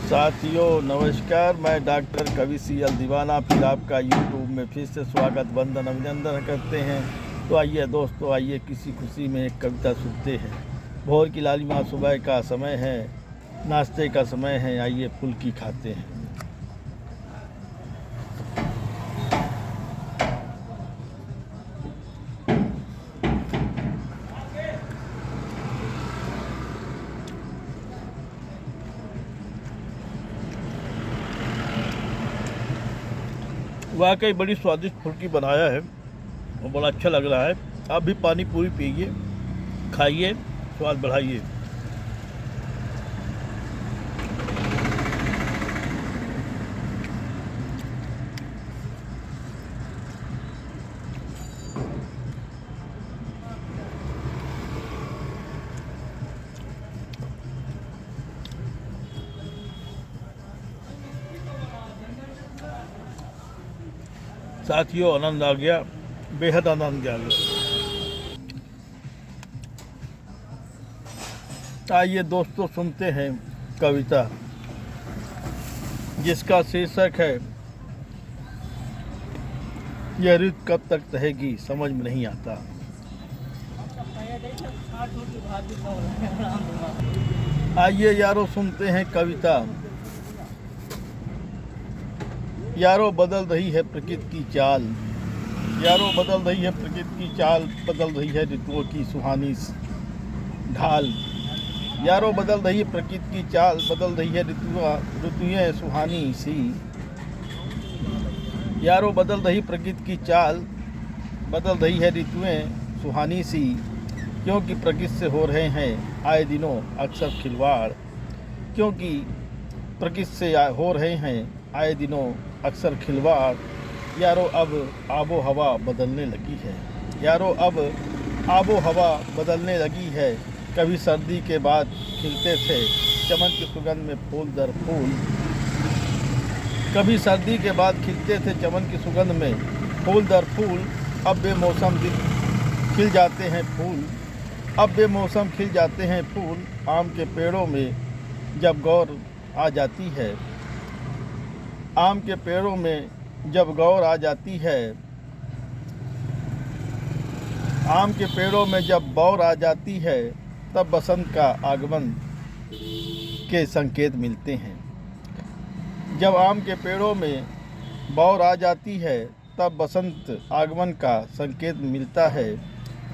साथियों नमस्कार, मैं डॉक्टर कवि CL दीवाना फिर आपका यूट्यूब में फिर से स्वागत वंदन अभिनंदन करते हैं। तो आइए दोस्तों, आइए किसी खुशी में एक कविता सुनते हैं। भोर की लालिमा सुबह का समय है, नाश्ते का समय है, आइए फुल्की खाते हैं। वाकई बड़ी स्वादिष्ट फुल्की बनाया है और बड़ा अच्छा लग रहा है। आप भी पानी पूरी पीजिए, खाइए, स्वाद बढ़ाइए। साथियों आनंद आ गया, बेहद आनंद आ गया। आइए दोस्तों सुनते हैं कविता जिसका शीर्षक है यह ऋतु कब तक रहेगी समझ में नहीं आता। आइए यारों सुनते हैं कविता। यारों बदल रही है प्रकृति की चाल, यारों बदल रही है प्रकृति की चाल, बदल रही है ऋतुओं की सुहानी ढाल। यारों बदल रही है प्रकृति की चाल, बदल रही है ऋतुएं सुहानी सी। यारों बदल रही प्रकृति की चाल, बदल रही है ऋतुएं सुहानी सी। क्योंकि प्रकृति से हो रहे हैं आए दिनों अक्सर खिलवाड़, क्योंकि प्रकृति से हो रहे हैं आए दिनों अक्सर खिलवाड़। यारों अब आबो हवा बदलने लगी है, यारों अब आबो हवा बदलने लगी है। कभी सर्दी के बाद खिलते थे चमन की सुगंध में फूल दर फूल, कभी सर्दी के बाद खिलते थे चमन की सुगंध में फूल दर फूल। अब बेमौसम खिल जाते हैं फूल, अब बेमौसम खिल जाते हैं फूल। आम के पेड़ों में जब गौर आ जाती है, आम के पेड़ों में जब गौर आ जाती है, आम के पेड़ों में जब बौर आ जाती है, तब बसंत का आगमन के संकेत मिलते हैं। जब आम के पेड़ों में बौर आ जाती है, तब बसंत आगमन का संकेत मिलता है।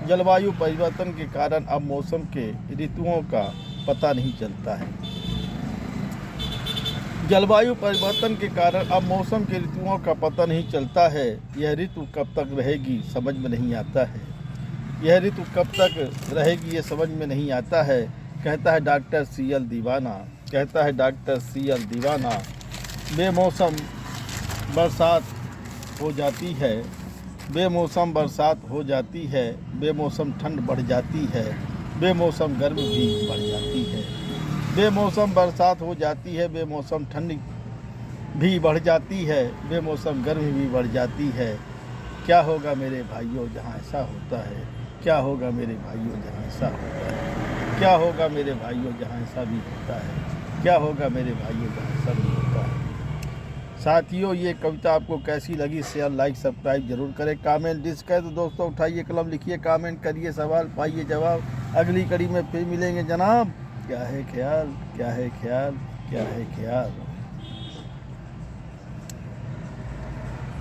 जलवायु परिवर्तन के कारण अब मौसम के ऋतुओं का पता नहीं चलता है, जलवायु परिवर्तन के कारण अब मौसम के ऋतुओं का पता नहीं चलता है। यह ऋतु कब तक रहेगी समझ में नहीं आता है, यह ऋतु कब तक रहेगी ये समझ में नहीं आता है। कहता है डॉक्टर CL दीवाना, कहता है डॉक्टर CL दीवाना। बेमौसम बरसात हो जाती है, बेमौसम बरसात हो जाती है, बेमौसम ठंड बढ़ जाती है, बेमौसम गर्मी भी बढ़ जाती है। बेमौसम बरसात हो जाती है, बेमौसम ठंड भी बढ़ जाती है, बेमौसम गर्मी भी बढ़ जाती है। क्या होगा मेरे भाइयों जहाँ ऐसा होता है, क्या होगा मेरे भाइयों जहाँ ऐसा होता है, क्या होगा मेरे भाइयों जहाँ ऐसा भी होता है, क्या होगा मेरे भाइयों जहाँ ऐसा भी होता है। साथियों ये कविता आपको कैसी लगी शेयर लाइक सब्सक्राइब जरूर करें। कमेंट डिस्कस तो दोस्तों उठाइए कलम लिखिए, कमेंट करिए, सवाल पाइए जवाब। अगली कड़ी में फिर मिलेंगे जनाब। क्या है ख्याल, क्या है ख्याल, क्या है ख्याल।